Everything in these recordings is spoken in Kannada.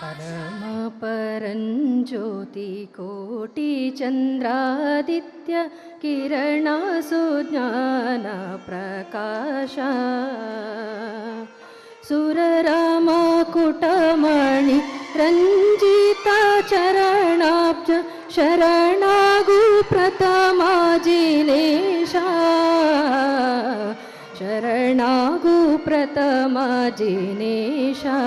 परम परंज्योति कोटि चंद्रादित्य किरण सुज्ञान प्रकाश सुरराम कुटमणि रंजिता चरणाब्ज शरणागु प्रथमा जिनेशा शरणागु प्रथमा जिनेशा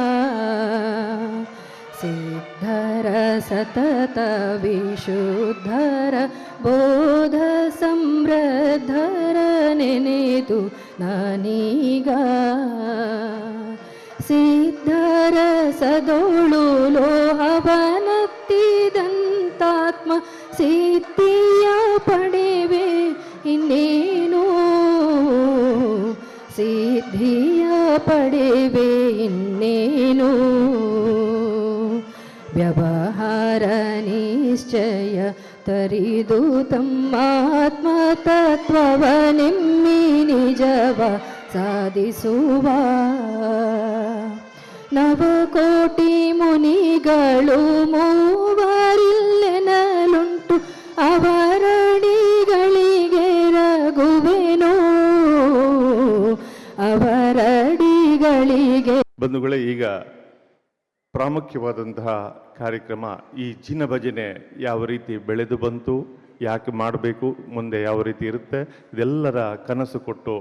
सिद्धर सतत विशुद्धर बोध समृद्धर नेनेदु नानीग सिद्धर सदोळु लोहवनತ್ತಿದಂತಾತ್ಮ ಸಿದ್ಧಿಯ ಪಡೆವೆ ಇನ್ನೇನು ಸಿದ್ಧಿಯ ಪಡೆವೆ ಇನ್ನೇನು ವ್ಯವಹಾರ ನಿಶ್ಚಯ ತರಿದು ತಮ್ಮಾತ್ಮ ತತ್ವವನೆಮ್ಮಿ ನಿಜವ ಸಾಧಿಸುವ ನವಕೋಟಿ ಮುನಿಗಳು ಮೂವರಿಲ್ಲೆನಲುಂಟು ಅವರಡಿಗಳಿಗೆ ರಘುವೆನೋ ಅವರಡಿಗಳಿಗೆ. ಬಂಧುಗಳೇ, ಈಗ ಪ್ರಾಮುಖ್ಯವಾದಂತಹ ಕಾರ್ಯಕ್ರಮ ಈ ಜಿನ ಭಜನೆ ಯಾವ ರೀತಿ ಬೆಳೆದು ಬಂತು, ಯಾಕೆ ಮಾಡಬೇಕು, ಮುಂದೆ ಯಾವ ರೀತಿ ಇರುತ್ತೆ, ಇದೆಲ್ಲರ ಕನಸು ಕೊಟ್ಟು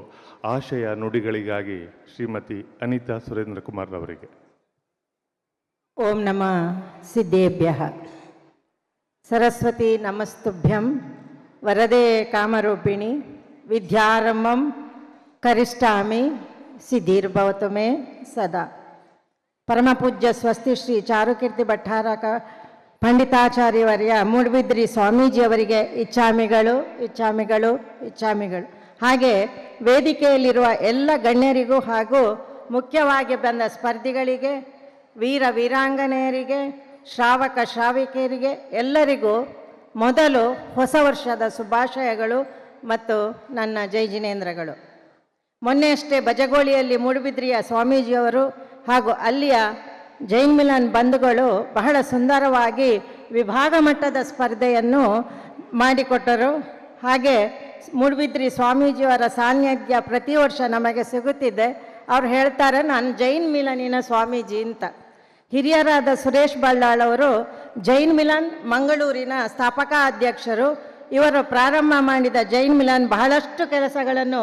ಆಶಯ ನುಡಿಗಳಿಗಾಗಿ ಶ್ರೀಮತಿ ಅನಿತಾ ಸುರೇಂದ್ರ ಕುಮಾರ್ ಅವರಿಗೆ. ಓಂ ನಮಃ ಸಿದ್ಧೇಭ್ಯಃ. ಸರಸ್ವತಿ ನಮಸ್ತುಭ್ಯಂ ವರದೆ ಕಾಮರೂಪಿಣಿ ವಿದ್ಯಾರಂಭಂ ಕರಿಷ್ಠಾಮಿ ಸಿದ್ಧಿರ್ಭವತು ಮೇ ಸದಾ. ಪರಮಪೂಜ್ಯ ಸ್ವಸ್ತಿ ಶ್ರೀ ಚಾರುಕೀರ್ತಿ ಭಟ್ಟಾರಕ ಪಂಡಿತಾಚಾರ್ಯವರ್ಯ ಮೂಡುಬಿದ್ರಿ ಸ್ವಾಮೀಜಿಯವರಿಗೆ ಇಚ್ಛಾಮಿಗಳು ಇಚ್ಛಾಮಿಗಳು ಇಚ್ಛಾಮಿಗಳು. ಹಾಗೆ ವೇದಿಕೆಯಲ್ಲಿರುವ ಎಲ್ಲ ಗಣ್ಯರಿಗೂ ಹಾಗೂ ಮುಖ್ಯವಾಗಿ ಬಂದ ಸ್ಪರ್ಧಿಗಳಿಗೆ, ವೀರ ವೀರಾಂಗನೆಯರಿಗೆ, ಶ್ರಾವಕ ಶ್ರಾವಿಕೆಯರಿಗೆ ಎಲ್ಲರಿಗೂ ಮೊದಲು ಹೊಸ ವರ್ಷದ ಶುಭಾಶಯಗಳು ಮತ್ತು ನನ್ನ ಜೈ ಜಿನೇಂದ್ರಗಳು. ಮೊನ್ನೆಯಷ್ಟೇ ಬಜಗೋಳಿಯಲ್ಲಿ ಮೂಡುಬಿದ್ರಿಯ ಸ್ವಾಮೀಜಿಯವರು ಹಾಗೂ ಅಲ್ಲಿಯ ಜೈನ್ ಮಿಲನ್ ಬಂಧುಗಳು ಬಹಳ ಸುಂದರವಾಗಿ ವಿಭಾಗ ಮಟ್ಟದ ಸ್ಪರ್ಧೆಯನ್ನು ಮಾಡಿಕೊಟ್ಟರು. ಹಾಗೆ ಮೂಡುಬಿದ್ರಿ ಸ್ವಾಮೀಜಿಯವರ ಸಾನ್ನಿಧ್ಯ ಪ್ರತಿ ವರ್ಷ ನಮಗೆ ಸಿಗುತ್ತಿದೆ. ಅವ್ರು ಹೇಳ್ತಾರೆ, ನಾನು ಜೈನ್ ಮಿಲನಿನ ಸ್ವಾಮೀಜಿ ಅಂತ. ಹಿರಿಯರಾದ ಸುರೇಶ್ ಬಳ್ಳಾಳ್ ಅವರು ಜೈನ್ ಮಿಲನ್ ಮಂಗಳೂರಿನ ಸ್ಥಾಪಕ ಅಧ್ಯಕ್ಷರು. ಇವರು ಪ್ರಾರಂಭ ಮಾಡಿದ ಜೈನ್ ಮಿಲನ್ ಬಹಳಷ್ಟು ಕೆಲಸಗಳನ್ನು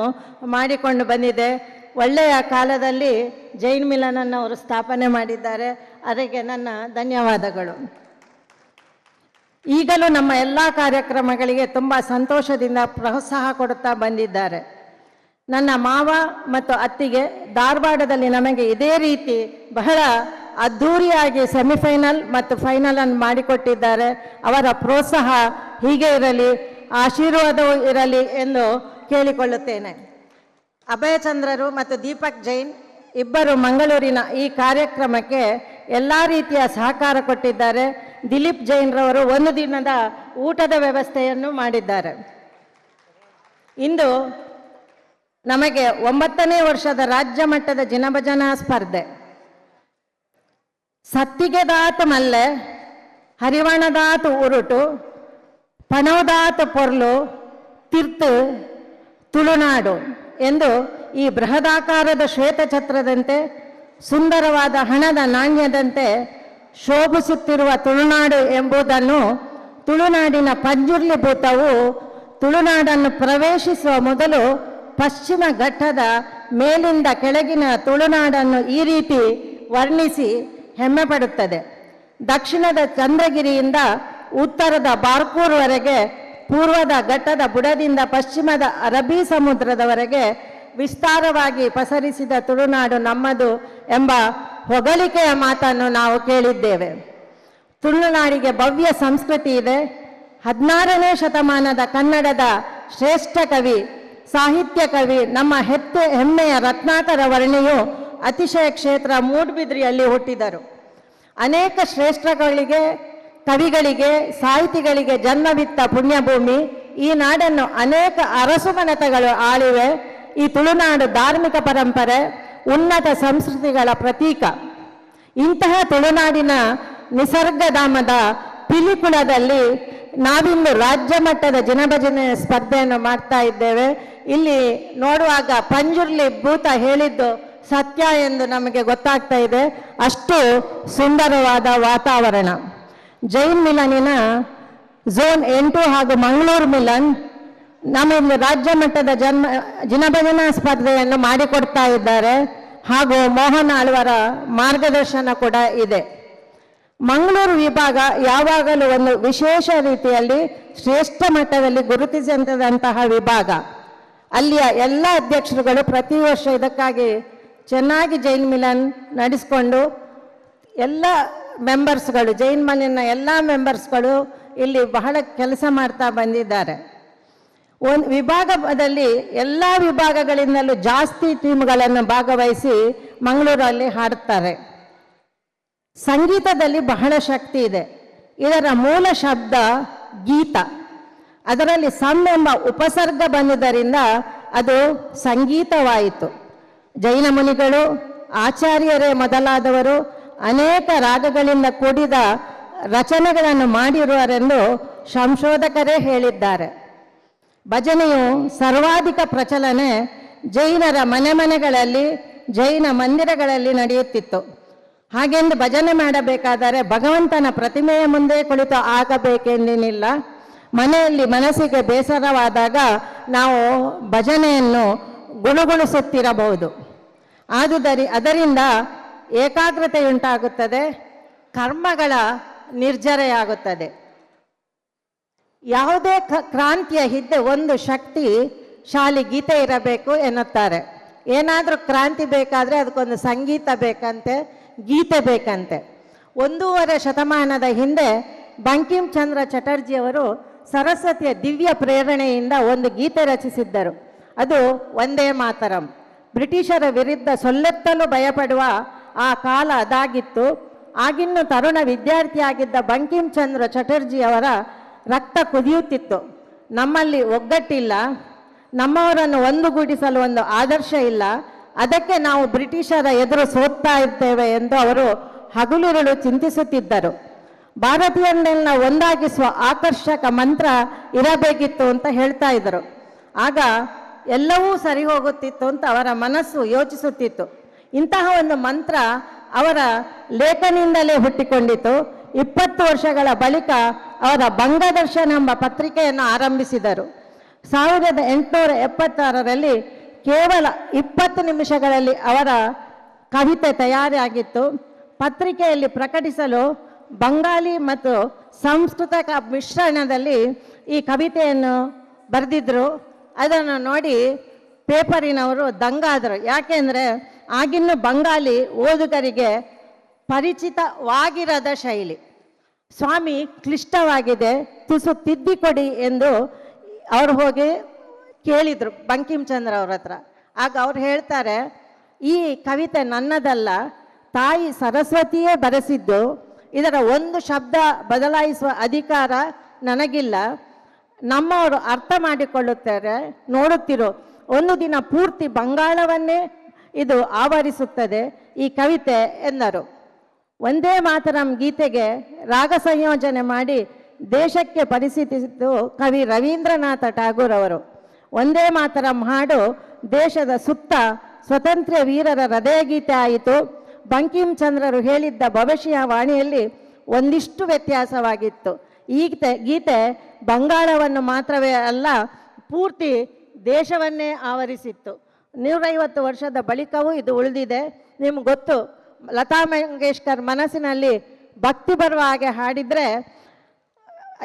ಮಾಡಿಕೊಂಡು ಬಂದಿದೆ. ಒಳ್ಳೆಯ ಕಾಲದಲ್ಲಿ ಜೈನ್ ಮಿಲನನ್ನು ಅವರು ಸ್ಥಾಪನೆ ಮಾಡಿದ್ದಾರೆ. ಅದಕ್ಕೆ ನನ್ನ ಧನ್ಯವಾದಗಳು. ಈಗಲೂ ನಮ್ಮ ಎಲ್ಲ ಕಾರ್ಯಕ್ರಮಗಳಿಗೆ ತುಂಬ ಸಂತೋಷದಿಂದ ಪ್ರೋತ್ಸಾಹ ಕೊಡುತ್ತಾ ಬಂದಿದ್ದಾರೆ. ನನ್ನ ಮಾವ ಮತ್ತು ಅತ್ತಿಗೆ ಧಾರವಾಡದಲ್ಲಿ ನಮಗೆ ಇದೇ ರೀತಿ ಬಹಳ ಅದ್ಧೂರಿಯಾಗಿ ಸೆಮಿಫೈನಲ್ ಮತ್ತು ಫೈನಲನ್ನು ಮಾಡಿಕೊಟ್ಟಿದ್ದಾರೆ. ಅವರ ಪ್ರೋತ್ಸಾಹ ಹೀಗೆ ಇರಲಿ, ಆಶೀರ್ವಾದವೂ ಇರಲಿ ಎಂದು ಕೇಳಿಕೊಳ್ಳುತ್ತೇನೆ. ಅಭಯಚಂದ್ರರು ಮತ್ತು ದೀಪಕ್ ಜೈನ್ ಇಬ್ಬರು ಮಂಗಳೂರಿನ ಈ ಕಾರ್ಯಕ್ರಮಕ್ಕೆ ಎಲ್ಲ ರೀತಿಯ ಸಹಕಾರ ಕೊಟ್ಟಿದ್ದಾರೆ. ದಿಲೀಪ್ ಜೈನ್ರವರು ಒಂದು ದಿನದ ಊಟದ ವ್ಯವಸ್ಥೆಯನ್ನು ಮಾಡಿದ್ದಾರೆ. ಇಂದು ನಮಗೆ 9ನೇ ವರ್ಷದ ರಾಜ್ಯ ಮಟ್ಟದ ಜಿನಭಜನಾ ಸ್ಪರ್ಧೆ. ಸತ್ತಿಗೆದಾತ ಮಲ್ಲೆ, ಹರಿವಣದಾತ ಉರುಟು, ಪಣವದಾತ ಪೊರ್ಲು, ತಿರ್ತು, ತುಳುನಾಡು ಎಂದು ಈ ಬೃಹದಾಕಾರದ ಶ್ವೇತಛತ್ರದಂತೆ ಸುಂದರವಾದ ಹಣದ ನಾಣ್ಯದಂತೆ ಶೋಭಿಸುತ್ತಿರುವ ತುಳುನಾಡು ಎಂಬುದನ್ನು ತುಳುನಾಡಿನ ಪಂಜುರ್ಲಿ ಭೂತವು ತುಳುನಾಡನ್ನು ಪ್ರವೇಶಿಸುವ ಮೊದಲು ಪಶ್ಚಿಮ ಘಟ್ಟದ ಮೇಲಿಂದ ಕೆಳಗಿನ ತುಳುನಾಡನ್ನು ಈ ರೀತಿ ವರ್ಣಿಸಿ ಹೆಮ್ಮೆ ಪಡುತ್ತದೆ. ದಕ್ಷಿಣದ ಚಂದ್ರಗಿರಿಯಿಂದ ಉತ್ತರದ ಬಾರ್ಕೂರ್ವರೆಗೆ, ಪೂರ್ವದ ಘಟ್ಟದ ಬುಡದಿಂದ ಪಶ್ಚಿಮದ ಅರಬ್ಬಿ ಸಮುದ್ರದವರೆಗೆ ವಿಸ್ತಾರವಾಗಿ ಪಸರಿಸಿದ ತುಳುನಾಡು ನಮ್ಮದು ಎಂಬ ಹೊಗಳಿಕೆಯ ಮಾತನ್ನು ನಾವು ಕೇಳಿದ್ದೇವೆ. ತುಳುನಾಡಿಗೆ ಭವ್ಯ ಸಂಸ್ಕೃತಿ ಇದೆ. 16ನೇ ಶತಮಾನದ ಕನ್ನಡದ ಶ್ರೇಷ್ಠ ಕವಿ, ಸಾಹಿತ್ಯ ಕವಿ, ನಮ್ಮ ಹೆಮ್ಮೆಯ ರತ್ನಾಕರ ವರ್ಣಿಯು ಅತಿಶಯ ಕ್ಷೇತ್ರ ಮೂಡುಬಿದ್ರಿಯಲ್ಲಿ ಹುಟ್ಟಿದರು. ಅನೇಕ ಶ್ರೇಷ್ಠಗಳಿಗೆ, ಕವಿಗಳಿಗೆ, ಸಾಹಿತಿಗಳಿಗೆ ಜನ್ಮವಿತ್ತ ಪುಣ್ಯಭೂಮಿ. ಈ ನಾಡನ್ನು ಅನೇಕ ಅರಸುಮನೆತಗಳು ಆಳಿವೆ. ಈ ತುಳುನಾಡು ಧಾರ್ಮಿಕ ಪರಂಪರೆ, ಉನ್ನತ ಸಂಸ್ಕೃತಿಗಳ ಪ್ರತೀಕ. ಇಂತಹ ತುಳುನಾಡಿನ ನಿಸರ್ಗಧಾಮದ ಪಿಲಿಕುಳದಲ್ಲಿ ನಾವಿಂದು ರಾಜ್ಯ ಮಟ್ಟದ ಜಿನಭಜನೆ ಸ್ಪರ್ಧೆಯನ್ನು ಮಾಡ್ತಾ ಇದ್ದೇವೆ. ಇಲ್ಲಿ ನೋಡುವಾಗ ಪಂಜುರ್ಲಿ ಭೂತ ಹೇಳಿದ್ದು ಸತ್ಯ ಎಂದು ನಮಗೆ ಗೊತ್ತಾಗ್ತಾ ಇದೆ. ಅಷ್ಟು ಸುಂದರವಾದ ವಾತಾವರಣ. ಜೈನ್ ಮಿಲನಿನ ಝೋನ್ 8 ಹಾಗೂ ಮಂಗಳೂರು ಮಿಲನ್ ನಮಗೆ ರಾಜ್ಯ ಮಟ್ಟದ ಜಿನಭಜನಾ ಸ್ಪರ್ಧೆಯನ್ನು ಮಾಡಿಕೊಡ್ತಾ ಇದ್ದಾರೆ ಹಾಗೂ ಮೋಹನ್ ಆಳ್ವರ ಮಾರ್ಗದರ್ಶನ ಕೂಡ ಇದೆ. ಮಂಗಳೂರು ವಿಭಾಗ ಯಾವಾಗಲೂ ಒಂದು ವಿಶೇಷ ರೀತಿಯಲ್ಲಿ ಶ್ರೇಷ್ಠ ಮಟ್ಟದಲ್ಲಿ ಗುರುತಿಸಿದಂತಹ ವಿಭಾಗ. ಅಲ್ಲಿಯ ಎಲ್ಲ ಅಧ್ಯಕ್ಷರುಗಳು ಪ್ರತಿ ವರ್ಷ ಇದಕ್ಕಾಗಿ ಚೆನ್ನಾಗಿ ಜೈನ್ ಮಿಲನ್ ನಡೆಸಿಕೊಂಡು ಎಲ್ಲ ಮೆಂಬರ್ಸ್ಗಳು, ಜೈನ್ ಮಿಲನ್ನ ಎಲ್ಲ ಮೆಂಬರ್ಸ್ಗಳು ಇಲ್ಲಿ ಬಹಳ ಕೆಲಸ ಮಾಡ್ತಾ ಬಂದಿದ್ದಾರೆ. ಒಂದು ವಿಭಾಗದಲ್ಲಿ ಎಲ್ಲ ವಿಭಾಗಗಳಿಂದಲೂ ಜಾಸ್ತಿ ಟೀಮ್ಗಳನ್ನು ಭಾಗವಹಿಸಿ ಮಂಗಳೂರಲ್ಲಿ ಹಾಡ್ತಾರೆ. ಸಂಗೀತದಲ್ಲಿ ಬಹಳ ಶಕ್ತಿ ಇದೆ. ಇದರ ಮೂಲ ಶಬ್ದ ಗೀತ. ಅದರಲ್ಲಿ ಸಮ್ ಎಂಬ ಉಪಸರ್ಗ ಬಂದುದರಿಂದ ಅದು ಸಂಗೀತವಾಯಿತು. ಜೈನ ಮುನಿಗಳು, ಆಚಾರ್ಯರೇ ಮೊದಲಾದವರು ಅನೇಕ ರಾಗಗಳಿಂದ ಕೂಡಿದ ರಚನೆಗಳನ್ನು ಮಾಡಿರುವರೆಂದು ಸಂಶೋಧಕರೇ ಹೇಳಿದ್ದಾರೆ. ಭಜನೆಯು ಸರ್ವಾಧಿಕ ಪ್ರಚಲನೆ ಜೈನರ ಮನೆಗಳಲ್ಲಿ, ಜೈನ ಮಂದಿರಗಳಲ್ಲಿ ನಡೆಯುತ್ತಿತ್ತು. ಹಾಗೆಂದು ಭಜನೆ ಮಾಡಬೇಕಾದರೆ ಭಗವಂತನ ಪ್ರತಿಮೆಯ ಮುಂದೆ ಕುಳಿತು ಆಗಬೇಕೆಂದೇನಿಲ್ಲ. ಮನೆಯಲ್ಲಿ ಮನಸ್ಸಿಗೆ ಬೇಸರವಾದಾಗ ನಾವು ಭಜನೆಯನ್ನು ಗುಣಗುಣಿಸುತ್ತಿರಬಹುದು. ಅದರಿಂದ ಏಕಾಗ್ರತೆಯುಂಟಾಗುತ್ತದೆ, ಕರ್ಮಗಳ ನಿರ್ಜರೆಯಾಗುತ್ತದೆ. ಯಾವುದೇ ಕ್ರಾಂತಿಯ ಹಿಂದೆ ಒಂದು ಶಕ್ತಿ ಶಾಲಿ ಗೀತೆ ಇರಬೇಕು ಎನ್ನುತ್ತಾರೆ. ಏನಾದರೂ ಕ್ರಾಂತಿ ಬೇಕಾದರೆ ಅದಕ್ಕೊಂದು ಸಂಗೀತ ಬೇಕಂತೆ, ಗೀತೆ ಬೇಕಂತೆ. 1.5 ಶತಮಾನದ ಹಿಂದೆ ಬಂಕಿಮ್ ಚಂದ್ರ ಚಟರ್ಜಿಯವರು ಸರಸ್ವತಿಯ ದಿವ್ಯ ಪ್ರೇರಣೆಯಿಂದ ಒಂದು ಗೀತೆ ರಚಿಸಿದ್ದರು. ಅದು ವಂದೇ ಮಾತರಂ. ಬ್ರಿಟಿಷರ ವಿರುದ್ಧ ಸೊಲ್ಲೆತ್ತಲು ಭಯಪಡುವ ಆ ಕಾಲ ಅದಾಗಿತ್ತು. ಆಗಿನ್ನೂ ತರುಣ ವಿದ್ಯಾರ್ಥಿಯಾಗಿದ್ದ ಬಂಕಿಮ್ ಚಂದ್ರ ಚಟರ್ಜಿಯವರ ರಕ್ತ ಕುದಿಯುತ್ತಿತ್ತು. ನಮ್ಮಲ್ಲಿ ಒಗ್ಗಟ್ಟಿಲ್ಲ, ನಮ್ಮವರನ್ನು ಒಂದುಗೂಡಿಸಲು ಒಂದು ಆದರ್ಶ ಇಲ್ಲ, ಅದಕ್ಕೆ ನಾವು ಬ್ರಿಟಿಷರ ಎದುರು ಸೋತ್ತಾ ಇರ್ತೇವೆ ಎಂದು ಅವರು ಹಗಲಿರುಳು ಚಿಂತಿಸುತ್ತಿದ್ದರು. ಭಾರತೀಯರನ್ನೆಲ್ಲ ಒಂದಾಗಿಸುವ ಆಕರ್ಷಕ ಮಂತ್ರ ಇರಬೇಕಿತ್ತು ಅಂತ ಹೇಳ್ತಾ ಇದ್ದರು. ಆಗ ಎಲ್ಲವೂ ಸರಿ ಹೋಗುತ್ತಿತ್ತು ಅಂತ ಅವರ ಮನಸ್ಸು ಯೋಚಿಸುತ್ತಿತ್ತು. ಇಂತಹ ಒಂದು ಮಂತ್ರ ಅವರ ಲೇಖನಿಂದಲೇ ಹುಟ್ಟಿಕೊಂಡಿತು. 20 ವರ್ಷಗಳ ಬಳಿಕ ಅವರ ಬಂಗದರ್ಶನ ಎಂಬ ಪತ್ರಿಕೆಯನ್ನು ಆರಂಭಿಸಿದರು. 1876ರಲ್ಲಿ ಕೇವಲ 20 ನಿಮಿಷಗಳಲ್ಲಿ ಅವರ ಕವಿತೆ ತಯಾರಾಗಿತ್ತು. ಪತ್ರಿಕೆಯಲ್ಲಿ ಪ್ರಕಟಿಸಲು ಬಂಗಾಲಿ ಮತ್ತು ಸಂಸ್ಕೃತ ಮಿಶ್ರಣದಲ್ಲಿ ಈ ಕವಿತೆಯನ್ನು ಬರೆದಿದ್ರು. ಅದನ್ನು ನೋಡಿ ಪೇಪರಿನವರು ದಂಗಾದರು. ಯಾಕೆಂದರೆ ಆಗಿನ್ನೂ ಬಂಗಾಲಿ ಓದುಗರಿಗೆ ಪರಿಚಿತವಾಗಿರದ ಶೈಲಿ. ಸ್ವಾಮಿ ಕ್ಲಿಷ್ಟವಾಗಿದೆ, ತುಸು ತಿದ್ದಿಕೊಡಿ ಎಂದು ಅವರು ಹೋಗಿ ಕೇಳಿದರು ಬಂಕಿಮ್ ಚಂದ್ರ ಅವ್ರ ಹತ್ರ. ಆಗ ಅವ್ರು ಹೇಳ್ತಾರೆ, ಈ ಕವಿತೆ ನನ್ನದಲ್ಲ, ತಾಯಿ ಸರಸ್ವತಿಯೇ ಬರೆಸಿದ್ದು. ಇದರ ಒಂದು ಶಬ್ದ ಬದಲಾಯಿಸುವ ಅಧಿಕಾರ ನನಗಿಲ್ಲ. ನಮ್ಮವರು ಅರ್ಥ ಮಾಡಿಕೊಳ್ಳುತ್ತಾರೆ, ನೋಡುತ್ತಿರೋ. ಒಂದು ದಿನ ಪೂರ್ತಿ ಬಂಗಾಳವನ್ನೇ ಇದು ಆವರಿಸುತ್ತದೆ ಈ ಕವಿತೆ ಎಂದರು. ವಂದೇ ಮಾತರಂ ಗೀತೆಗೆ ರಾಗ ಸಂಯೋಜನೆ ಮಾಡಿ ದೇಶಕ್ಕೆ ಪರಿಸ್ಥಿತಿಸಿದ್ದು ಕವಿ ರವೀಂದ್ರನಾಥ ಠಾಗೂರ್ ಅವರು. ವಂದೇ ಮಾತರಂ ಹಾಡು ದೇಶದ ಸುತ್ತ ಸ್ವತಂತ್ರ ವೀರರ ಹೃದಯ ಗೀತೆ ಆಯಿತು. ಬಂಕಿಮ್ ಚಂದ್ರರು ಹೇಳಿದ್ದ ಭವಿಷ್ಯ ವಾಣಿಯಲ್ಲಿ ಒಂದಿಷ್ಟು ವ್ಯತ್ಯಾಸವಾಗಿತ್ತು. ಈ ಗೀತೆ ಬಂಗಾಳವನ್ನು ಮಾತ್ರವೇ ಅಲ್ಲ, ಪೂರ್ತಿ ದೇಶವನ್ನೇ ಆವರಿಸಿತ್ತು. 150 ವರ್ಷದ ಬಳಿಕವೂ ಇದು ಉಳಿದಿದೆ. ನಿಮ್ಗೆ ಗೊತ್ತು, ಲತಾ ಮಂಗೇಶ್ಕರ್ ಮನಸ್ಸಿನಲ್ಲಿ ಭಕ್ತಿ ಬರುವ ಹಾಗೆ ಹಾಡಿದರೆ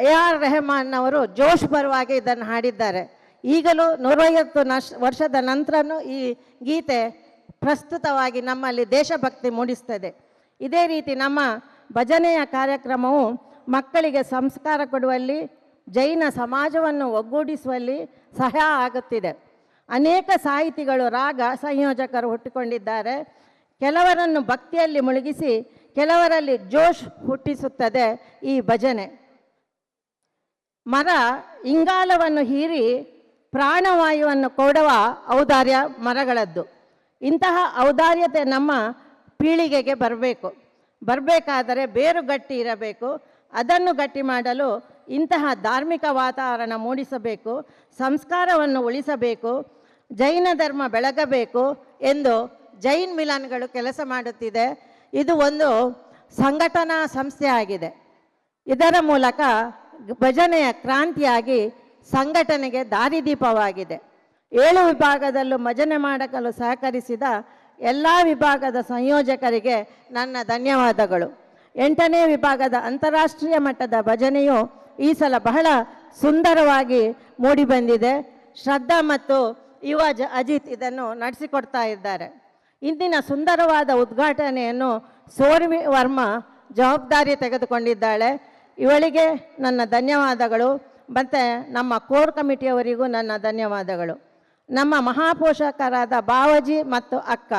AR ರೆಹಮಾನ್ ಅವರು ಜೋಶ್ ಬರುವ ಹಾಗೆ ಇದನ್ನು ಹಾಡಿದ್ದಾರೆ. ಈಗಲೂ 150 ವರ್ಷದ ನಂತರನೂ ಈ ಗೀತೆ ಪ್ರಸ್ತುತವಾಗಿ ನಮ್ಮಲ್ಲಿ ದೇಶಭಕ್ತಿ ಮೂಡಿಸ್ತದೆ. ಇದೇ ರೀತಿ ನಮ್ಮ ಭಜನೆಯ ಕಾರ್ಯಕ್ರಮವು ಮಕ್ಕಳಿಗೆ ಸಂಸ್ಕಾರ ಕೊಡುವಲ್ಲಿ, ಜೈನ ಸಮಾಜವನ್ನು ಒಗ್ಗೂಡಿಸುವಲ್ಲಿ ಸಹಾಯ ಆಗುತ್ತಿದೆ. ಅನೇಕ ಸಾಹಿತಿಗಳು, ರಾಗ ಸಂಯೋಜಕರು ಹುಟ್ಟಿಕೊಂಡಿದ್ದಾರೆ. ಕೆಲವರನ್ನು ಭಕ್ತಿಯಲ್ಲಿ ಮುಳುಗಿಸಿ ಕೆಲವರಲ್ಲಿ ಜೋಶ್ ಹುಟ್ಟಿಸುತ್ತದೆ ಈ ಭಜನೆ. ಮರ ಇಂಗಾಲವನ್ನು ಹೀರಿ ಪ್ರಾಣವಾಯುವನ್ನು ಕೊಡುವ ಔದಾರ್ಯ ಮರಗಳದ್ದು. ಇಂತಹ ಔದಾರ್ಯತೆ ನಮ್ಮ ಪೀಳಿಗೆಗೆ ಬರಬೇಕು. ಬರಬೇಕಾದರೆ ಬೇರು ಗಟ್ಟಿ ಇರಬೇಕು. ಅದನ್ನು ಗಟ್ಟಿ ಮಾಡಲು ಇಂತಹ ಧಾರ್ಮಿಕ ವಾತಾವರಣ ಮೂಡಿಸಬೇಕು, ಸಂಸ್ಕಾರವನ್ನು ಉಳಿಸಬೇಕು, ಜೈನ ಧರ್ಮ ಬೆಳಗಬೇಕು ಎಂದು ಜೈನ್ ಮಿಲನ್ಗಳು ಕೆಲಸ ಮಾಡುತ್ತಿದೆ. ಇದು ಒಂದು ಸಂಘಟನಾ ಸಂಸ್ಥೆ ಆಗಿದೆ. ಇದರ ಮೂಲಕ ಭಜನೆಯ ಕ್ರಾಂತಿಯಾಗಿ ಸಂಘಟನೆಗೆ ದಾರಿದೀಪವಾಗಿದೆ. 7 ವಿಭಾಗದಲ್ಲೂ ಭಜನೆ ಮಾಡಲು ಸಹಕರಿಸಿದ ಎಲ್ಲ ವಿಭಾಗದ ಸಂಯೋಜಕರಿಗೆ ನನ್ನ ಧನ್ಯವಾದಗಳು. 8ನೇ ವಿಭಾಗದ ಅಂತಾರಾಷ್ಟ್ರೀಯ ಮಟ್ಟದ ಭಜನೆಯು ಈ ಸಲ ಬಹಳ ಸುಂದರವಾಗಿ ಮೂಡಿಬಂದಿದೆ. ಶ್ರದ್ಧಾ ಮತ್ತು ಅಜಿತ್ ಇದನ್ನು ನಡೆಸಿಕೊಡ್ತಾ ಇದ್ದಾರೆ. ಇಂದಿನ ಸುಂದರವಾದ ಉದ್ಘಾಟನೆಯನ್ನು ಸೋರ್ವಿ ವರ್ಮಾ ಜವಾಬ್ದಾರಿ ತೆಗೆದುಕೊಂಡಿದ್ದಾಳೆ. ಇವಳಿಗೆ ನನ್ನ ಧನ್ಯವಾದಗಳು. ಮತ್ತು ನಮ್ಮ ಕೋರ್ ಕಮಿಟಿಯವರಿಗೂ ನನ್ನ ಧನ್ಯವಾದಗಳು. ನಮ್ಮ ಮಹಾಪೋಷಕರಾದ ಬಾವಜಿ ಮತ್ತು ಅಕ್ಕ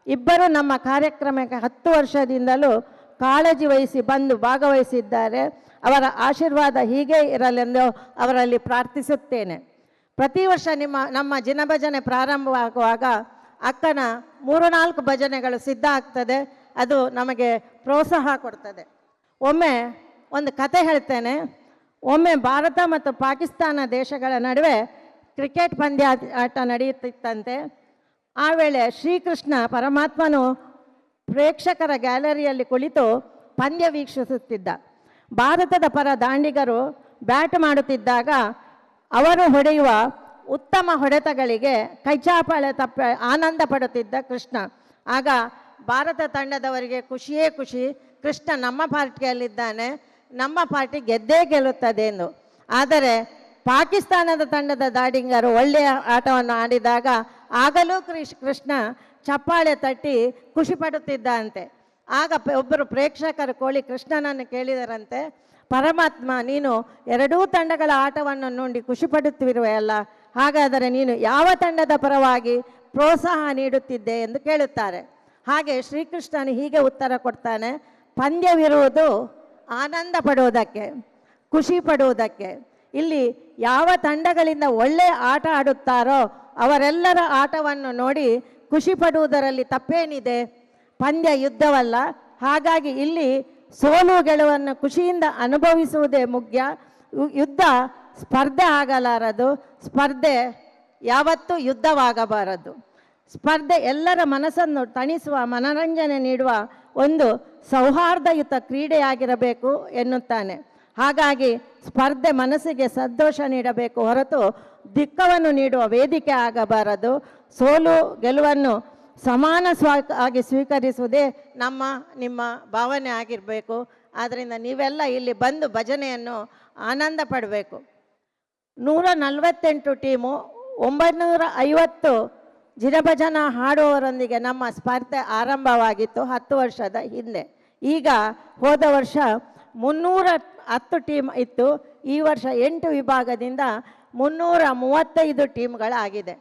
ಇಬ್ಬರು ನಮ್ಮ ಕಾರ್ಯಕ್ರಮಕ್ಕೆ 10 ವರ್ಷದಿಂದಲೂ ಕಾಳಜಿ ವಹಿಸಿ ಬಂದು ಭಾಗವಹಿಸಿದ್ದಾರೆ. ಅವರ ಆಶೀರ್ವಾದ ಹೀಗೆ ಇರಲೆಂದು ಅವರಲ್ಲಿ ಪ್ರಾರ್ಥಿಸುತ್ತೇನೆ. ಪ್ರತಿ ವರ್ಷ ನಮ್ಮ ಜಿನಭಜನೆ ಪ್ರಾರಂಭವಾಗುವಾಗ ಅಕ್ಕನ 3-4 ಭಜನೆಗಳು ಸಿದ್ಧ ಆಗ್ತದೆ. ಅದು ನಮಗೆ ಪ್ರೋತ್ಸಾಹ ಕೊಡ್ತದೆ. ಒಮ್ಮೆ ಒಂದು ಕತೆ ಹೇಳ್ತೇನೆ. ಒಮ್ಮೆ ಭಾರತ ಮತ್ತು ಪಾಕಿಸ್ತಾನ ದೇಶಗಳ ನಡುವೆ ಕ್ರಿಕೆಟ್ ಪಂದ್ಯಾಟ ನಡೆಯುತ್ತಿತ್ತಂತೆ. ಆ ವೇಳೆ ಶ್ರೀಕೃಷ್ಣ ಪರಮಾತ್ಮನು ಪ್ರೇಕ್ಷಕರ ಗ್ಯಾಲರಿಯಲ್ಲಿ ಕುಳಿತು ಪಂದ್ಯ ವೀಕ್ಷಿಸುತ್ತಿದ್ದ. ಭಾರತದ ಪರ ದಾಂಡಿಗರು ಬ್ಯಾಟ್ ಮಾಡುತ್ತಿದ್ದಾಗ ಅವರು ಹೊಡೆಯುವ ಉತ್ತಮ ಹೊಡೆತಗಳಿಗೆ ಕೈಚಾಪಾಳೆ ತಪ್ಪ ಆನಂದ ಪಡುತ್ತಿದ್ದ ಕೃಷ್ಣ. ಆಗ ಭಾರತ ತಂಡದವರಿಗೆ ಖುಷಿಯೇ ಖುಷಿ, ಕೃಷ್ಣ ನಮ್ಮ ಪಾರ್ಟಿಯಲ್ಲಿದ್ದಾನೆ, ನಮ್ಮ ಪಾರ್ಟಿ ಗೆದ್ದೇ ಗೆಲ್ಲುತ್ತದೆ ಎಂದು. ಆದರೆ ಪಾಕಿಸ್ತಾನದ ತಂಡದ ದಾಂಡಿಗರು ಒಳ್ಳೆಯ ಆಟವನ್ನು ಆಡಿದಾಗ ಆಗಲೂ ಕೃಷ್ಣ ಚಪ್ಪಾಳೆ ತಟ್ಟಿ ಖುಷಿ ಪಡುತ್ತಿದ್ದಂತೆ. ಆಗ ಒಬ್ಬರು ಪ್ರೇಕ್ಷಕರು ಕೃಷ್ಣನನ್ನು ಕೇಳಿದರಂತೆ, ಪರಮಾತ್ಮ ನೀನು 2 ತಂಡಗಳ ಆಟವನ್ನು ನೋಡಿ ಖುಷಿ ಪಡುತ್ತಿರುವೆಯಲ್ಲ, ಹಾಗಾದರೆ ನೀನು ಯಾವ ತಂಡದ ಪರವಾಗಿ ಪ್ರೋತ್ಸಾಹ ನೀಡುತ್ತಿದ್ದೆ ಎಂದು ಕೇಳುತ್ತಾರೆ. ಹಾಗೆ ಶ್ರೀಕೃಷ್ಣನು ಹೀಗೆ ಉತ್ತರ ಕೊಡ್ತಾನೆ, ಪಂದ್ಯವಿರುವುದು ಆನಂದ ಪಡುವುದಕ್ಕೆ, ಖುಷಿ ಪಡುವುದಕ್ಕೆ. ಇಲ್ಲಿ ಯಾವ ತಂಡಗಳಿಂದ ಒಳ್ಳೆಯ ಆಟ ಆಡುತ್ತಾರೋ ಅವರೆಲ್ಲರ ಆಟವನ್ನು ನೋಡಿ ಖುಷಿ ಪಡುವುದರಲ್ಲಿ ತಪ್ಪೇನಿದೆ? ಪಂದ್ಯ ಯುದ್ಧವಲ್ಲ. ಹಾಗಾಗಿ ಇಲ್ಲಿ ಸೋಲು ಗೆಲುವನ್ನು ಖುಷಿಯಿಂದ ಅನುಭವಿಸುವುದೇ ಮುಖ್ಯ. ಯುದ್ಧ ಸ್ಪರ್ಧೆ ಆಗಲಾರದು, ಸ್ಪರ್ಧೆ ಯಾವತ್ತೂ ಯುದ್ಧವಾಗಬಾರದು. ಸ್ಪರ್ಧೆ ಎಲ್ಲರ ಮನಸ್ಸನ್ನು ತಣಿಸುವ, ಮನರಂಜನೆ ನೀಡುವ ಒಂದು ಸೌಹಾರ್ದಯುತ ಕ್ರೀಡೆಯಾಗಿರಬೇಕು ಎನ್ನುತ್ತಾನೆ. ಹಾಗಾಗಿ ಸ್ಪರ್ಧೆ ಮನಸ್ಸಿಗೆ ಸಂತೋಷ ನೀಡಬೇಕು ಹೊರತು ದುಃಖವನ್ನು ನೀಡುವ ವೇದಿಕೆ ಆಗಬಾರದು. ಸೋಲು ಗೆಲುವನ್ನು ಸಮಾನವಾಗಿ ಸ್ವೀಕರಿಸುವುದೇ ನಿಮ್ಮ ಭಾವನೆ ಆಗಿರಬೇಕು. ಆದ್ದರಿಂದ ನೀವೆಲ್ಲ ಇಲ್ಲಿ ಬಂದು ಭಜನೆಯನ್ನು ಆನಂದ ಪಡಬೇಕು. 148 ಟೀಮು 950 ಜಿನಭಜನಾ ಹಾಡುವವರೊಂದಿಗೆ ನಮ್ಮ ಸ್ಪರ್ಧೆ ಆರಂಭವಾಗಿತ್ತು 10 ವರ್ಷದ ಹಿಂದೆ. ಈಗ ಹೋದ ವರ್ಷ 310 ಟೀಮ್ ಇತ್ತು. ಈ ವರ್ಷ 8 ವಿಭಾಗದಿಂದ 335 ಟೀಮ್ಗಳಾಗಿದೆ.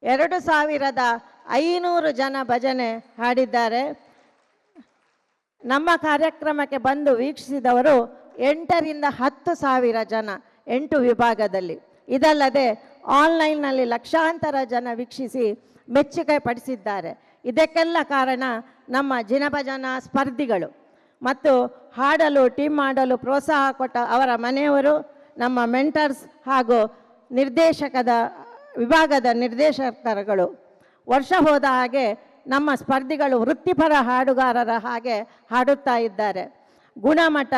2500 ಜನ ಭಜನೆ ಹಾಡಿದ್ದಾರೆ. ನಮ್ಮ ಕಾರ್ಯಕ್ರಮಕ್ಕೆ ಬಂದು ವೀಕ್ಷಿಸಿದವರು 8ರಿಂದ 10,000 ಜನ 8 ವಿಭಾಗದಲ್ಲಿ. ಇದಲ್ಲದೆ ಆನ್ಲೈನ್ನಲ್ಲಿ ಲಕ್ಷಾಂತರ ಜನ ವೀಕ್ಷಿಸಿ ಮೆಚ್ಚುಗೆ ಪಡಿಸಿದ್ದಾರೆ. ಇದಕ್ಕೆಲ್ಲ ಕಾರಣ ನಮ್ಮ ಜಿನಭಜನಾ ಸ್ಪರ್ಧಿಗಳು ಮತ್ತು ಹಾಡಲು ಟೀಮ್ ಮಾಡಲು ಪ್ರೋತ್ಸಾಹ ಕೊಟ್ಟ ಅವರ ಮನೆಯವರು, ನಮ್ಮ ಮೆಂಟರ್ಸ್ ಹಾಗೂ ವಿಭಾಗದ ನಿರ್ದೇಶಕರುಗಳು. ವರ್ಷ ಹೋದ ಹಾಗೆ ನಮ್ಮ ಸ್ಪರ್ಧಿಗಳು ವೃತ್ತಿಪರ ಹಾಡುಗಾರರ ಹಾಗೆ ಹಾಡುತ್ತಾ ಇದ್ದಾರೆ. ಗುಣಮಟ್ಟ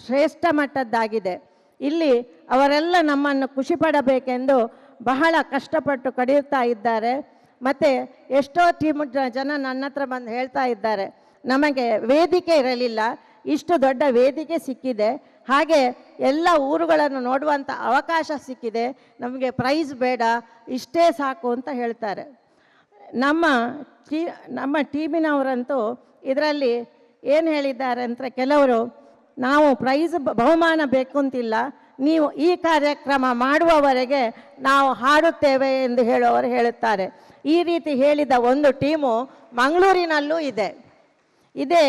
ಶ್ರೇಷ್ಠ ಮಟ್ಟದ್ದಾಗಿದೆ. ಇಲ್ಲಿ ಅವರೆಲ್ಲ ನಮ್ಮನ್ನು ಖುಷಿ ಪಡಬೇಕೆಂದು ಬಹಳ ಕಷ್ಟಪಟ್ಟು ಕಡಿಯುತ್ತಾ ಇದ್ದಾರೆ. ಮತ್ತು ಎಷ್ಟೋ ಟೀಮ್ ಜನ ನನ್ನ ಹತ್ರ ಬಂದು ಹೇಳ್ತಾ ಇದ್ದಾರೆ, ನಮಗೆ ವೇದಿಕೆ ಇರಲಿಲ್ಲ, ಇಷ್ಟು ದೊಡ್ಡ ವೇದಿಕೆ ಸಿಕ್ಕಿದೆ, ಹಾಗೆ ಎಲ್ಲ ಊರುಗಳನ್ನು ನೋಡುವಂಥ ಅವಕಾಶ ಸಿಕ್ಕಿದೆ, ನಮಗೆ ಪ್ರೈಸ್ ಬೇಡ, ಇಷ್ಟೇ ಸಾಕು ಅಂತ ಹೇಳ್ತಾರೆ. ನಮ್ಮ ಟೀಮಿನವರಂತೂ ಇದರಲ್ಲಿ ಏನು ಹೇಳಿದ್ದಾರೆ ಅಂದರೆ, ಕೆಲವರು ನಾವು ಪ್ರೈಸ್ ಬಹುಮಾನ ಬೇಕು ಅಂತಿಲ್ಲ, ನೀವು ಈ ಕಾರ್ಯಕ್ರಮ ಮಾಡುವವರೆಗೆ ನಾವು ಹಾಡುತ್ತೇವೆ ಎಂದು ಹೇಳುವವರು ಹೇಳುತ್ತಾರೆ. ಈ ರೀತಿ ಹೇಳಿದ ಒಂದು ಟೀಮು ಮಂಗಳೂರಿನಲ್ಲೂ ಇದೆ. ಇದೇ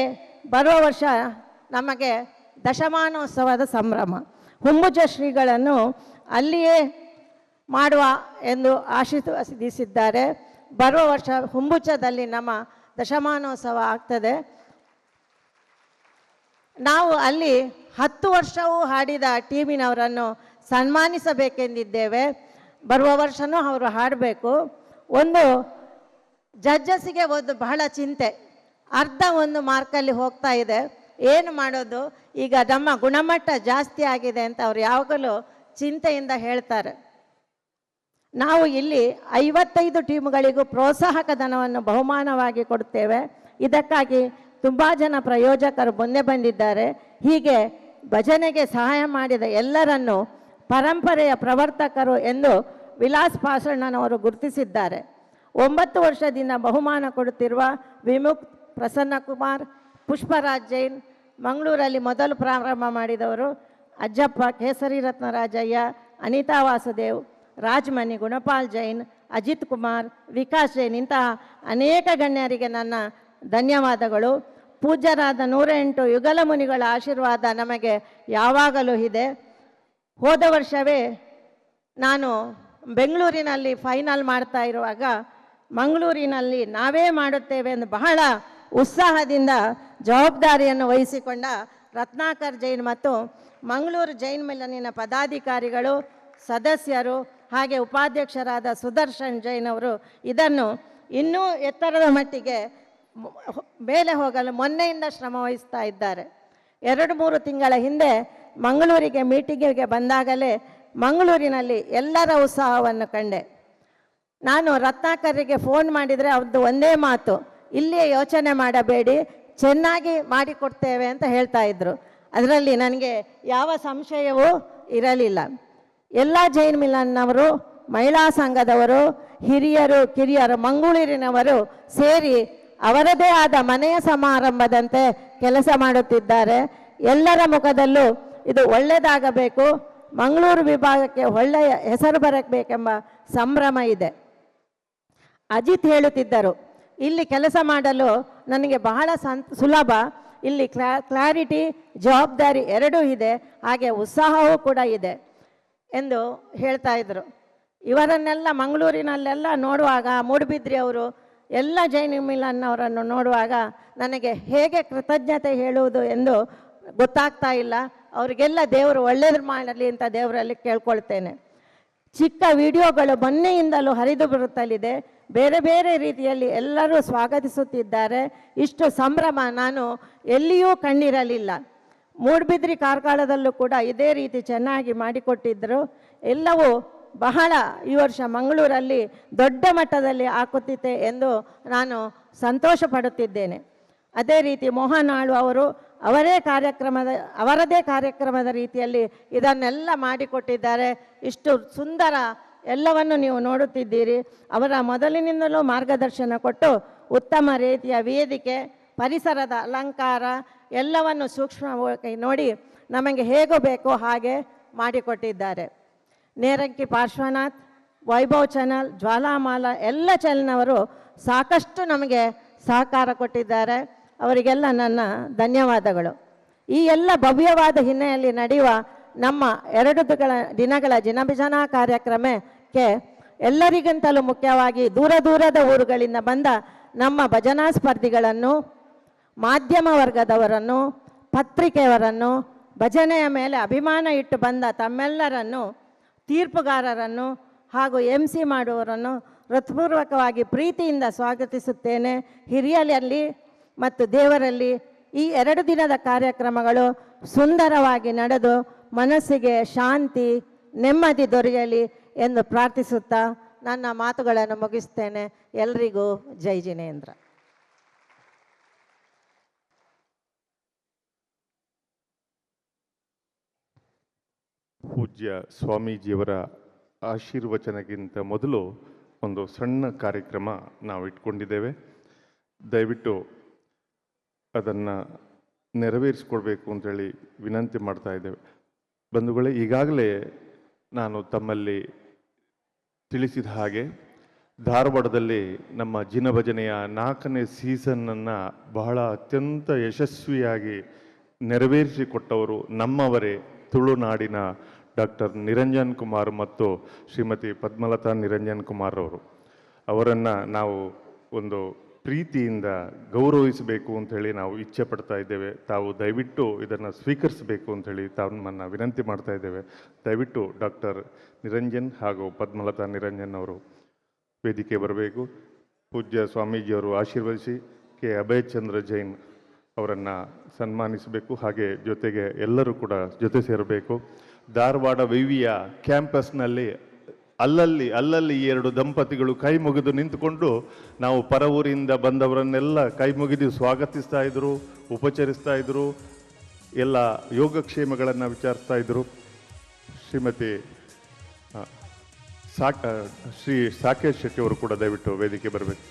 ಬರುವ ವರ್ಷ ನಮಗೆ ದಶಮಾನೋತ್ಸವದ ಸಂಭ್ರಮ. ಹುಂಬುಜ ಶ್ರೀಗಳನ್ನು ಅಲ್ಲಿಯೇ ಮಾಡುವ ಎಂದು ಆಶೀರ್ವದಿಸಿದ್ದಾರೆ. ಬರುವ ವರ್ಷ ಹುಂಬುಜದಲ್ಲಿ ನಮ್ಮ ದಶಮಾನೋತ್ಸವ ಆಗ್ತದೆ. ನಾವು ಅಲ್ಲಿ 10 ವರ್ಷವೂ ಹಾಡಿದ ಟೀಮಿನವರನ್ನು ಸನ್ಮಾನಿಸಬೇಕೆಂದಿದ್ದೇವೆ. ಬರುವ ವರ್ಷವೂ ಅವರು ಹಾಡಬೇಕು. ಒಂದು ಜಡ್ಜಸ್ಸಿಗೆ ಒಂದು ಬಹಳ ಚಿಂತೆ, ಅರ್ಧ ಒಂದು ಮಾರ್ಕಲ್ಲಿ ಹೋಗ್ತಾ ಇದೆ, ಏನು ಮಾಡೋದು, ಈಗ ನಮ್ಮ ಗುಣಮಟ್ಟ ಜಾಸ್ತಿ ಆಗಿದೆ ಅಂತ ಅವ್ರು ಯಾವಾಗಲೂ ಚಿಂತೆಯಿಂದ ಹೇಳ್ತಾರೆ. ನಾವು ಇಲ್ಲಿ 55 ಟೀಮ್ಗಳಿಗೂ ಪ್ರೋತ್ಸಾಹಕ ಧನವನ್ನು ಬಹುಮಾನವಾಗಿ ಕೊಡ್ತೇವೆ. ಇದಕ್ಕಾಗಿ ತುಂಬ ಜನ ಪ್ರಯೋಜಕರು ಮುಂದೆ ಬಂದಿದ್ದಾರೆ. ಹೀಗೆ ಭಜನೆಗೆ ಸಹಾಯ ಮಾಡಿದ ಎಲ್ಲರನ್ನು ಪರಂಪರೆಯ ಪ್ರವರ್ತಕರು ಎಂದು ವಿಲಾಸ್ ಪಾಸಣ್ಣನವರು ಗುರುತಿಸಿದ್ದಾರೆ. 9 ವರ್ಷದಿಂದ ಬಹುಮಾನ ಕೊಡುತ್ತಿರುವ ವಿಮುಕ್ತ್ ಪ್ರಸನ್ನಕುಮಾರ್, ಪುಷ್ಪರಾಜ್ ಜೈನ್, ಮಂಗಳೂರಲ್ಲಿ ಮೊದಲು ಪ್ರಾರಂಭ ಮಾಡಿದವರು, ಅಜ್ಜಪ್ಪ, ಕೇಸರಿ ರತ್ನರಾಜಯ್ಯ, ಅನಿತಾ ವಾಸುದೇವ್, ರಾಜ್ಮನಿ, ಗುಣಪಾಲ್ ಜೈನ್, ಅಜಿತ್ ಕುಮಾರ್, ವಿಕಾಸ್ ಜೈನ್ ಇಂತಹ ಅನೇಕ ಗಣ್ಯರಿಗೆ ನನ್ನ ಧನ್ಯವಾದಗಳು. ಪೂಜ್ಯರಾದ 108 ಯುಗಲ ಮುನಿಗಳ ಆಶೀರ್ವಾದ ನಮಗೆ ಯಾವಾಗಲೂ ಇದೆ. ಹೋದ ವರ್ಷವೇ ನಾನು ಬೆಂಗಳೂರಿನಲ್ಲಿ ಫೈನಲ್ ಮಾಡ್ತಾ ಇರುವಾಗ ಮಂಗಳೂರಿನಲ್ಲಿ ನಾವೇ ಮಾಡುತ್ತೇವೆ ಎಂದು ಬಹಳ ಉತ್ಸಾಹದಿಂದ ಜವಾಬ್ದಾರಿಯನ್ನು ವಹಿಸಿಕೊಂಡ ರತ್ನಾಕರ್ ಜೈನ್ ಮತ್ತು ಮಂಗಳೂರು ಜೈನ್ ಮಿಲನಿನ ಪದಾಧಿಕಾರಿಗಳು, ಸದಸ್ಯರು ಹಾಗೆ ಉಪಾಧ್ಯಕ್ಷರಾದ ಸುದರ್ಶನ್ ಜೈನ್ ಅವರು ಇದನ್ನು ಇನ್ನೂ ಎತ್ತರದ ಮಟ್ಟಿಗೆ ಮೇಲೆ ಹೋಗಲು ಮೊನ್ನೆಯಿಂದ ಶ್ರಮ ವಹಿಸ್ತಾ ಇದ್ದಾರೆ. 2-3 ತಿಂಗಳ ಹಿಂದೆ ಮಂಗಳೂರಿಗೆ ಮೀಟಿಂಗಿಗೆ ಬಂದಾಗಲೇ ಮಂಗಳೂರಿನಲ್ಲಿ ಎಲ್ಲರ ಉತ್ಸಾಹವನ್ನು ಕಂಡೆ. ನಾನು ರತ್ನಾಕರಿಗೆ ಫೋನ್ ಮಾಡಿದರೆ ಅವ್ರದ್ದು ಒಂದೇ ಮಾತು, ಇಲ್ಲಿಯೇ ಯೋಚನೆ ಮಾಡಬೇಡಿ, ಚೆನ್ನಾಗಿ ಮಾಡಿಕೊಡ್ತೇವೆ ಅಂತ ಹೇಳ್ತಾ ಇದ್ರು. ಅದರಲ್ಲಿ ನನಗೆ ಯಾವ ಸಂಶಯವೂ ಇರಲಿಲ್ಲ. ಎಲ್ಲ ಜೈನ್ ಮಿಲನ್ನವರು, ಮಹಿಳಾ ಸಂಘದವರು, ಹಿರಿಯರು ಕಿರಿಯರು, ಮಂಗಳೂರಿನವರು ಸೇರಿ ಅವರದೇ ಆದ ಮನೆಯ ಸಮಾರಂಭದಂತೆ ಕೆಲಸ ಮಾಡುತ್ತಿದ್ದಾರೆ. ಎಲ್ಲರ ಮುಖದಲ್ಲೂ ಇದು ಒಳ್ಳೆಯದಾಗಬೇಕು, ಮಂಗಳೂರು ವಿಭಾಗಕ್ಕೆ ಒಳ್ಳೆಯ ಹೆಸರು ಬರಬೇಕೆಂಬ ಸಂಭ್ರಮ ಇದೆ. ಅಜಿತ್ ಹೇಳುತ್ತಿದ್ದರು, ಇಲ್ಲಿ ಕೆಲಸ ಮಾಡಲು ನನಗೆ ಬಹಳ ಸುಲಭ, ಇಲ್ಲಿ ಕ್ಲಾರಿಟಿ, ಜವಾಬ್ದಾರಿ ಎರಡೂ ಇದೆ, ಹಾಗೆ ಉತ್ಸಾಹವೂ ಕೂಡ ಇದೆ ಎಂದು ಹೇಳ್ತಾ ಇದ್ದರು. ಇವರನ್ನೆಲ್ಲ ಮಂಗಳೂರಿನಲ್ಲೆಲ್ಲ ನೋಡುವಾಗ, ಮೂಡುಬಿದ್ರಿ ಅವರು ಎಲ್ಲ ಜೈನ್ ಮಿಲನ್ನವರನ್ನು ನೋಡುವಾಗ ನನಗೆ ಹೇಗೆ ಕೃತಜ್ಞತೆ ಹೇಳುವುದು ಎಂದು ಗೊತ್ತಾಗ್ತಾ ಇಲ್ಲ. ಅವರಿಗೆಲ್ಲ ದೇವರು ಒಳ್ಳೆಯದು ಮಾಡಲಿ ಅಂತ ದೇವರಲ್ಲಿ ಕೇಳ್ಕೊಳ್ತೇನೆ. ಚಿಕ್ಕ ವಿಡಿಯೋಗಳು ಮೊನ್ನೆಯಿಂದಲೂ ಹರಿದು ಬರುತ್ತಲಿದೆ. ಬೇರೆ ಬೇರೆ ರೀತಿಯಲ್ಲಿ ಎಲ್ಲರೂ ಸ್ವಾಗತಿಸುತ್ತಿದ್ದಾರೆ. ಇಷ್ಟು ಸಂಭ್ರಮ ನಾನು ಎಲ್ಲಿಯೂ ಕಂಡಿರಲಿಲ್ಲ. ಮೂಡುಬಿದ್ರಿ ಕಾರ್ಕಳದಲ್ಲೂ ಕೂಡ ಇದೇ ರೀತಿ ಚೆನ್ನಾಗಿ ಮಾಡಿಕೊಟ್ಟಿದ್ದರು. ಎಲ್ಲವೂ ಬಹಳ ಈ ವರ್ಷ ಮಂಗಳೂರಲ್ಲಿ ದೊಡ್ಡ ಮಟ್ಟದಲ್ಲಿ ಆಗುತ್ತಿದೆ ಎಂದು ನಾನು ಸಂತೋಷ ಪಡುತ್ತಿದ್ದೇನೆ. ಅದೇ ರೀತಿ ಮೋಹನ್ ಆಳ್ವ ಅವರು ಅವರದೇ ಕಾರ್ಯಕ್ರಮದ ರೀತಿಯಲ್ಲಿ ಇದನ್ನೆಲ್ಲ ಮಾಡಿಕೊಟ್ಟಿದ್ದಾರೆ. ಇಷ್ಟು ಸುಂದರ ಎಲ್ಲವನ್ನು ನೀವು ನೋಡುತ್ತಿದ್ದೀರಿ. ಅವರ ಮೊದಲಿನಿಂದಲೂ ಮಾರ್ಗದರ್ಶನ ಕೊಟ್ಟು ಉತ್ತಮ ರೀತಿಯ ವೇದಿಕೆ, ಪರಿಸರದ ಅಲಂಕಾರ ಎಲ್ಲವನ್ನು ಸೂಕ್ಷ್ಮವಾಗಿ ನೋಡಿ ನಮಗೆ ಹೇಗೋ ಬೇಕೋ ಹಾಗೆ ಮಾಡಿಕೊಟ್ಟಿದ್ದಾರೆ. ನೇರಂಕಿ ಪಾರ್ಶ್ವನಾಥ್, ವೈಭವ್ ಚಾನಲ್, ಜ್ವಾಲಾಮಾಲ ಎಲ್ಲ ಚಾನಲ್ನವರು ಸಾಕಷ್ಟು ನಮಗೆ ಸಹಕಾರ ಕೊಟ್ಟಿದ್ದಾರೆ. ಅವರಿಗೆಲ್ಲ ನನ್ನ ಧನ್ಯವಾದಗಳು. ಈ ಎಲ್ಲ ಭವ್ಯವಾದ ಹಿನ್ನೆಲೆಯಲ್ಲಿ ನಡೆಯುವ ನಮ್ಮ 2 ದಿನಗಳ ಜಿನಭಜನಾ ಕಾರ್ಯಕ್ರಮಕ್ಕೆ ಎಲ್ಲರಿಗಿಂತಲೂ ಮುಖ್ಯವಾಗಿ ದೂರ ದೂರದ ಊರುಗಳಿಂದ ಬಂದ ನಮ್ಮ ಭಜನಾ ಸ್ಪರ್ಧಿಗಳನ್ನು, ಮಾಧ್ಯಮ ವರ್ಗದವರನ್ನು, ಪತ್ರಿಕೆಯವರನ್ನು, ಭಜನೆಯ ಮೇಲೆ ಅಭಿಮಾನ ಇಟ್ಟು ಬಂದ ತಮ್ಮೆಲ್ಲರನ್ನು, ತೀರ್ಪುಗಾರರನ್ನು ಹಾಗೂ MC ಮಾಡುವವರನ್ನು ಹೃತ್ಪೂರ್ವಕವಾಗಿ ಪ್ರೀತಿಯಿಂದ ಸ್ವಾಗತಿಸುತ್ತೇನೆ. ಹಿರಿಯರಲ್ಲಿ ಮತ್ತು ದೇವರಲ್ಲಿ ಈ 2 ದಿನದ ಕಾರ್ಯಕ್ರಮಗಳು ಸುಂದರವಾಗಿ ನಡೆದು ಮನಸ್ಸಿಗೆ ಶಾಂತಿ, ನೆಮ್ಮದಿ ದೊರೆಯಲಿ ಎಂದು ಪ್ರಾರ್ಥಿಸುತ್ತಾ ನನ್ನ ಮಾತುಗಳನ್ನು ಮುಗಿಸ್ತೇನೆ. ಎಲ್ರಿಗೂ ಜೈ ಜಿನೇಂದ್ರ. ಪೂಜ್ಯ ಸ್ವಾಮೀಜಿಯವರ ಆಶೀರ್ವಚನಕ್ಕಿಂತ ಮೊದಲು ಒಂದು ಸಣ್ಣ ಕಾರ್ಯಕ್ರಮ ನಾವು ಇಟ್ಕೊಂಡಿದ್ದೇವೆ. ದಯವಿಟ್ಟು ಅದನ್ನು ನೆರವೇರಿಸಿಕೊಡ್ಬೇಕು ಅಂತೇಳಿ ವಿನಂತಿ ಮಾಡ್ತಾ ಇದ್ದೇವೆ. ಬಂಧುಗಳೇ, ಈಗಾಗಲೇ ನಾನು ತಮ್ಮಲ್ಲಿ ತಿಳಿಸಿದ ಹಾಗೆ ಧಾರವಾಡದಲ್ಲಿ ನಮ್ಮ ಜಿನಭಜನೆಯ 4ನೇ ಸೀಸನ್ನನ್ನು ಬಹಳ ಅತ್ಯಂತ ಯಶಸ್ವಿಯಾಗಿ ನೆರವೇರಿಸಿಕೊಟ್ಟವರು ನಮ್ಮವರೇ, ತುಳುನಾಡಿನ ಡಾಕ್ಟರ್ ನಿರಂಜನ್ ಕುಮಾರ್ ಮತ್ತು ಶ್ರೀಮತಿ ಪದ್ಮಲತಾ ನಿರಂಜನ್ ಕುಮಾರ್ ಅವರು. ಅವರನ್ನು ನಾವು ಒಂದು ಪ್ರೀತಿಯಿಂದ ಗೌರವಿಸಬೇಕು ಅಂಥೇಳಿ ನಾವು ಇಚ್ಛೆ ಪಡ್ತಾ ಇದ್ದೇವೆ. ತಾವು ದಯವಿಟ್ಟು ಇದನ್ನು ಸ್ವೀಕರಿಸಬೇಕು ಅಂಥೇಳಿ ತಮ್ಮನ್ನು ವಿನಂತಿ ಮಾಡ್ತಾ ಇದ್ದೇವೆ. ದಯವಿಟ್ಟು ಡಾಕ್ಟರ್ ನಿರಂಜನ್ ಹಾಗೂ ಪದ್ಮಲತಾ ನಿರಂಜನ್ ಅವರು ವೇದಿಕೆ ಬರಬೇಕು. ಪೂಜ್ಯ ಸ್ವಾಮೀಜಿಯವರು ಆಶೀರ್ವದಿಸಿ ಕೆ ಅಭಯ್ ಚಂದ್ರ ಜೈನ್ ಅವರನ್ನು ಸನ್ಮಾನಿಸಬೇಕು. ಹಾಗೆ ಜೊತೆಗೆ ಎಲ್ಲರೂ ಕೂಡ ಜೊತೆ ಸೇರಬೇಕು. ಧಾರವಾಡ ವಿವಿಯ ಕ್ಯಾಂಪಸ್ನಲ್ಲಿ ಅಲ್ಲಲ್ಲಿ ಎರಡು ದಂಪತಿಗಳು ಕೈ ಮುಗಿದು ನಿಂತುಕೊಂಡು ನಾವು ಪರ ಊರಿಂದ ಬಂದವರನ್ನೆಲ್ಲ ಕೈ ಮುಗಿದು ಸ್ವಾಗತಿಸ್ತಾ ಇದ್ರು, ಉಪಚರಿಸ್ತಾ ಇದ್ರು, ಎಲ್ಲ ಯೋಗಕ್ಷೇಮಗಳನ್ನು ವಿಚಾರಿಸ್ತಾ ಇದ್ರು. ಶ್ರೀಮತಿ ಶ್ರೀ ಸಾಕೇಶ್ ಶೆಟ್ಟಿ ಅವರು ಕೂಡ ದಯವಿಟ್ಟು ವೇದಿಕೆ ಬರಬೇಕು.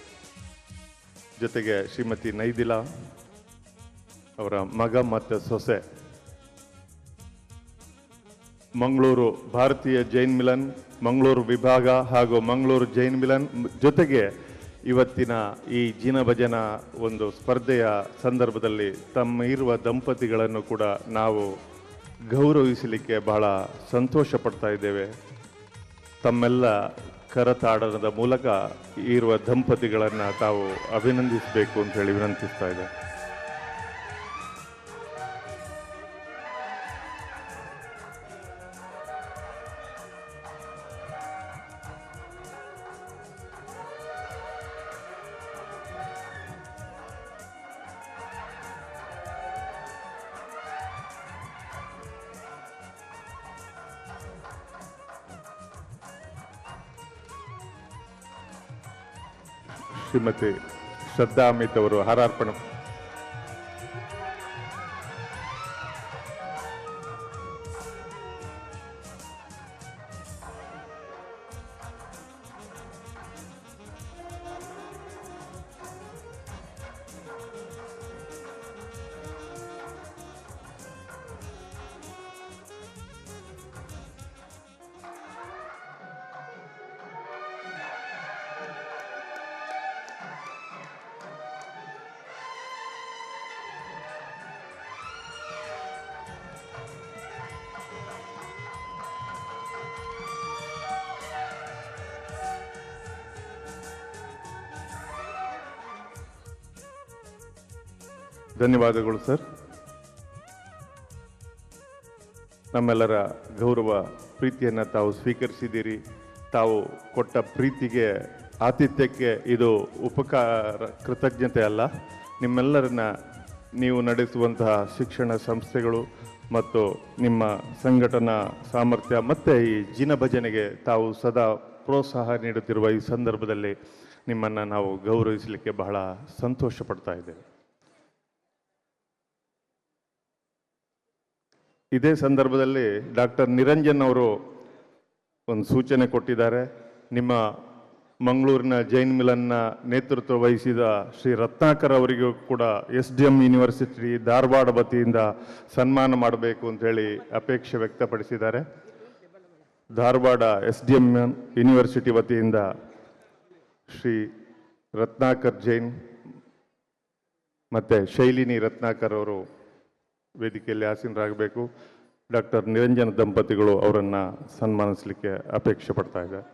ಜೊತೆಗೆ ಶ್ರೀಮತಿ ನೈದಿಲಾ ಅವರ ಮಗ ಮತ್ತು ಸೊಸೆ, ಮಂಗಳೂರು ಭಾರತೀಯ ಜೈನ್ ಮಿಲನ್ ಮಂಗಳೂರು ವಿಭಾಗ ಹಾಗೂ ಮಂಗಳೂರು ಜೈನ್ ಮಿಲನ್ ಜೊತೆಗೆ ಇವತ್ತಿನ ಈ ಜಿನ ಭಜನ ಒಂದು ಸ್ಪರ್ಧೆಯ ಸಂದರ್ಭದಲ್ಲಿ ತಮ್ಮ ಇರುವ ದಂಪತಿಗಳನ್ನು ಕೂಡ ನಾವು ಗೌರವಿಸಲಿಕ್ಕೆ ಬಹಳ ಸಂತೋಷ ಪಡ್ತಾ ಇದ್ದೇವೆ. ತಮ್ಮೆಲ್ಲ ಕರತಾಡನದ ಮೂಲಕ ಇರುವ ದಂಪತಿಗಳನ್ನು ತಾವು ಅಭಿನಂದಿಸಬೇಕು ಅಂತ ಹೇಳಿ ವಿನಂತಿಸ್ತಾ ಇದೆ. ಶ್ರೀಮತಿ ಶ್ರದ್ಧಾ ಅಮಿತ್ ಅವರು ಹಾರಾರ್ಪಣೆ. ಧನ್ಯವಾದಗಳು ಸರ್. ನಮ್ಮೆಲ್ಲರ ಗೌರವ ಪ್ರೀತಿಯನ್ನು ತಾವು ಸ್ವೀಕರಿಸಿದ್ದೀರಿ. ತಾವು ಕೊಟ್ಟ ಪ್ರೀತಿಗೆ ಆತಿಥ್ಯಕ್ಕೆ ಇದು ಉಪಕಾರ ಕೃತಜ್ಞತೆ ಅಲ್ಲ, ನಿಮ್ಮೆಲ್ಲರನ್ನ ನೀವು ನಡೆಸುವಂತಹ ಶಿಕ್ಷಣ ಸಂಸ್ಥೆಗಳು ಮತ್ತು ನಿಮ್ಮ ಸಂಘಟನಾ ಸಾಮರ್ಥ್ಯ ಮತ್ತು ಈ ಜಿನ ಭಜನೆಗೆ ತಾವು ಸದಾ ಪ್ರೋತ್ಸಾಹ ನೀಡುತ್ತಿರುವ ಈ ಸಂದರ್ಭದಲ್ಲಿ ನಿಮ್ಮನ್ನು ನಾವು ಗೌರವಿಸಲಿಕ್ಕೆ ಬಹಳ ಸಂತೋಷ ಪಡ್ತಾ ಇದ್ದೇವೆ. ಇದೇ ಸಂದರ್ಭದಲ್ಲಿ ಡಾಕ್ಟರ್ ನಿರಂಜನ್ ಅವರು ಒಂದು ಸೂಚನೆ ಕೊಟ್ಟಿದ್ದಾರೆ. ನಿಮ್ಮ ಮಂಗಳೂರಿನ ಜೈನ್ ಮಿಲನ್ನ ನೇತೃತ್ವ ವಹಿಸಿದ ಶ್ರೀ ರತ್ನಾಕರ್ ಅವರಿಗೂ ಕೂಡ SDM ಯೂನಿವರ್ಸಿಟಿ ಧಾರವಾಡ ವತಿಯಿಂದ ಸನ್ಮಾನ ಮಾಡಬೇಕು ಅಂತೇಳಿ ಅಪೇಕ್ಷೆ ವ್ಯಕ್ತಪಡಿಸಿದ್ದಾರೆ. ಧಾರವಾಡ SDM ಯೂನಿವರ್ಸಿಟಿ ವತಿಯಿಂದ ಶ್ರೀ ರತ್ನಾಕರ್ ಜೈನ್ ಮತ್ತು ಶೈಲಿನಿ ರತ್ನಾಕರ್ ಅವರು ವೇದಿಕೆಯಲ್ಲಿ ಆಸೀನರಾಗಬೇಕು. ಡಾಕ್ಟರ್ ನಿರಂಜನ ದಂಪತಿಗಳು ಅವರನ್ನು ಸನ್ಮಾನಿಸಲಿಕ್ಕೆ ಅಪೇಕ್ಷೆ ಪಡ್ತಾ ಇದ್ದಾರೆ.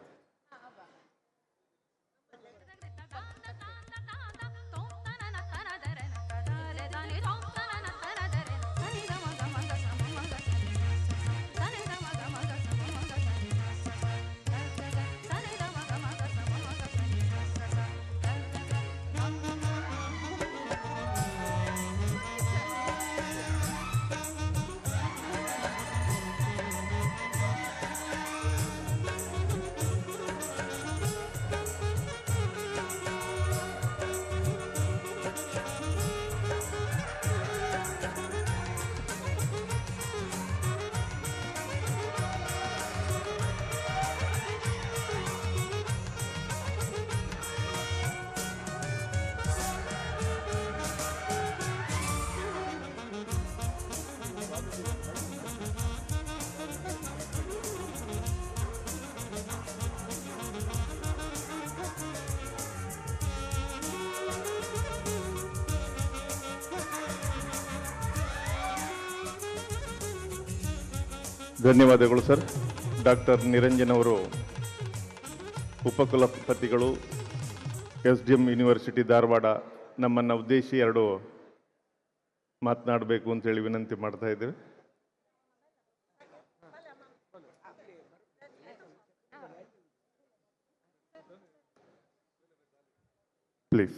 ಧನ್ಯವಾದಗಳು ಸರ್. ಡಾಕ್ಟರ್ ನಿರಂಜನ್ ಅವರು ಉಪಕುಲಪತಿಗಳು SDM ಯೂನಿವರ್ಸಿಟಿ ಧಾರವಾಡ ನಮ್ಮನ್ನು ಉದ್ದೇಶಿ ಎರಡು ಮಾತನಾಡಬೇಕು ಅಂತೇಳಿ ವಿನಂತಿ ಮಾಡ್ತಾ ಇದ್ದೇವೆ. ಪ್ಲೀಸ್.